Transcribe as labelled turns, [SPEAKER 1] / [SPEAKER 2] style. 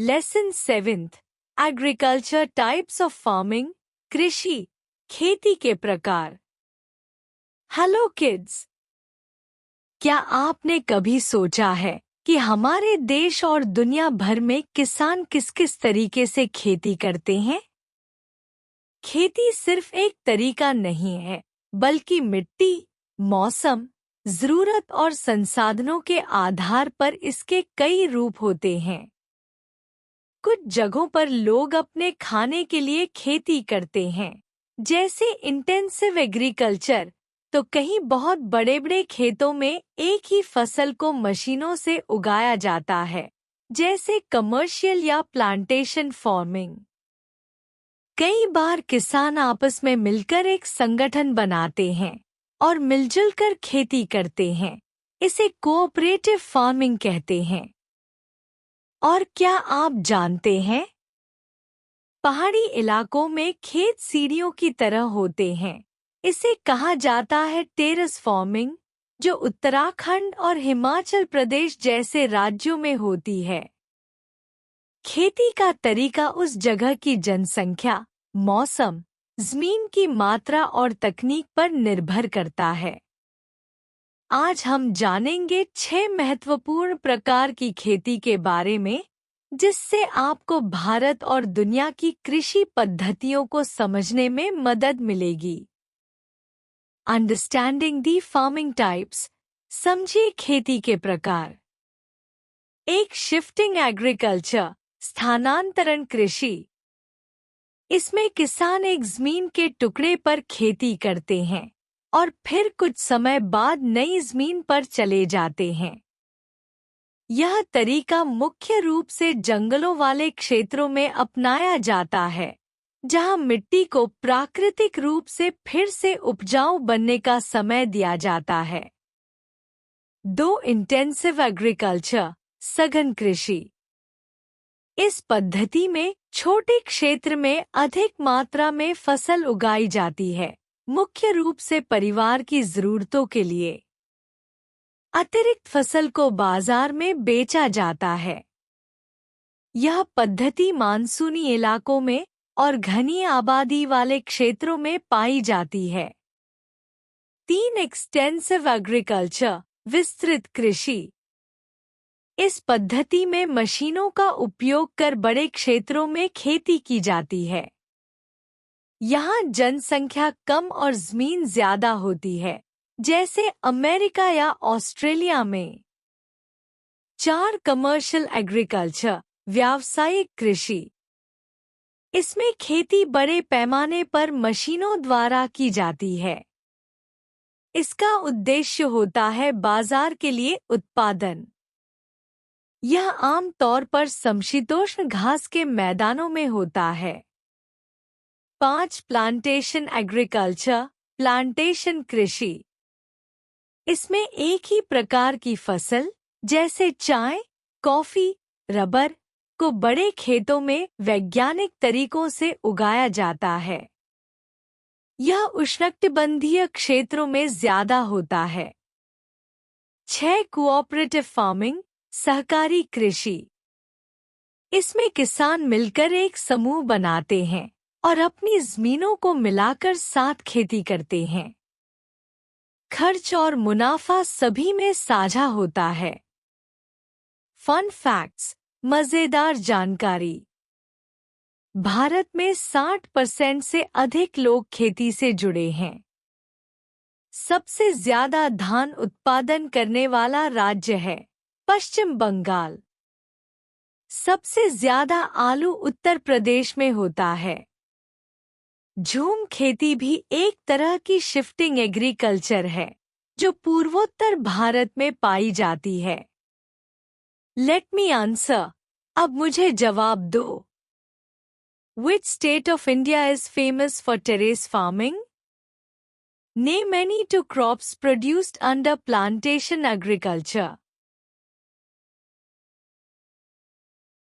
[SPEAKER 1] Lesson 7th agriculture types of farming, कृषि खेती के प्रकार। हेलो किड्स, क्या आपने कभी सोचा है कि हमारे देश और दुनिया भर में किसान किस किस तरीके से खेती करते हैं? खेती सिर्फ एक तरीका नहीं है, बल्कि मिट्टी, मौसम, जरूरत और संसाधनों के आधार पर इसके कई रूप होते हैं। कुछ जगहों पर लोग अपने खाने के लिए खेती करते हैं, जैसे इंटेंसिव एग्रीकल्चर, तो कहीं बहुत बड़े बड़े खेतों में एक ही फसल को मशीनों से उगाया जाता है, जैसे कमर्शियल या प्लांटेशन फार्मिंग। कई बार किसान आपस में मिलकर एक संगठन बनाते हैं और मिलजुल कर खेती करते हैं। इसे कोऑपरेटिव फार्मिंग कहते हैं। और क्या आप जानते हैं, पहाड़ी इलाकों में खेत सीढ़ियों की तरह होते हैं। इसे कहा जाता है टेरेस फार्मिंग, जो उत्तराखंड और हिमाचल प्रदेश जैसे राज्यों में होती है। खेती का तरीका उस जगह की जनसंख्या, मौसम, जमीन की मात्रा और तकनीक पर निर्भर करता है। आज हम जानेंगे 6 महत्वपूर्ण प्रकार की खेती के बारे में, जिससे आपको भारत और दुनिया की कृषि पद्धतियों को समझने में मदद मिलेगी। अंडरस्टैंडिंग दी फार्मिंग टाइप्स, समझिए खेती के प्रकार। एक शिफ्टिंग एग्रीकल्चर, स्थानांतरण कृषि। इसमें किसान एक जमीन के टुकड़े पर खेती करते हैं और फिर कुछ समय बाद नई जमीन पर चले जाते हैं। यह तरीका मुख्य रूप से जंगलों वाले क्षेत्रों में अपनाया जाता है, जहां मिट्टी को प्राकृतिक रूप से फिर से उपजाऊ बनने का समय दिया जाता है। 2 इंटेंसिव एग्रीकल्चर, सघन कृषि। इस पद्धति में छोटे क्षेत्र में अधिक मात्रा में फसल उगाई जाती है, मुख्य रूप से परिवार की जरूरतों के लिए। अतिरिक्त फसल को बाजार में बेचा जाता है। यह पद्धति मानसूनी इलाकों में और घनी आबादी वाले क्षेत्रों में पाई जाती है। 3 एक्सटेंसिव एग्रीकल्चर, विस्तृत कृषि। इस पद्धति में मशीनों का उपयोग कर बड़े क्षेत्रों में खेती की जाती है। यहाँ जनसंख्या कम और जमीन ज्यादा होती है, जैसे अमेरिका या ऑस्ट्रेलिया में। 4 कमर्शियल एग्रीकल्चर, व्यावसायिक कृषि। इसमें खेती बड़े पैमाने पर मशीनों द्वारा की जाती है। इसका उद्देश्य होता है बाजार के लिए उत्पादन। यह आमतौर पर समशीतोष्ण घास के मैदानों में होता है। 5 प्लांटेशन एग्रीकल्चर, प्लांटेशन कृषि। इसमें एक ही प्रकार की फसल, जैसे चाय, कॉफी, रबर, को बड़े खेतों में वैज्ञानिक तरीकों से उगाया जाता है। यह उष्णकटिबंधीय क्षेत्रों में ज्यादा होता है। 6 कोऑपरेटिव फार्मिंग, सहकारी कृषि। इसमें किसान मिलकर एक समूह बनाते हैं और अपनी जमीनों को मिलाकर साथ खेती करते हैं। खर्च और मुनाफा सभी में साझा होता है। फन फैक्ट्स, मजेदार जानकारी। भारत में 60% से अधिक लोग खेती से जुड़े हैं। सबसे ज्यादा धान उत्पादन करने वाला राज्य है पश्चिम बंगाल। सबसे ज्यादा आलू उत्तर प्रदेश में होता है। झूम खेती भी एक तरह की शिफ्टिंग एग्रीकल्चर है, जो पूर्वोत्तर भारत में पाई जाती है। लेट मी आंसर, अब मुझे जवाब दो। Which state of India is famous for terrace farming? Name any 2 crops produced under plantation agriculture.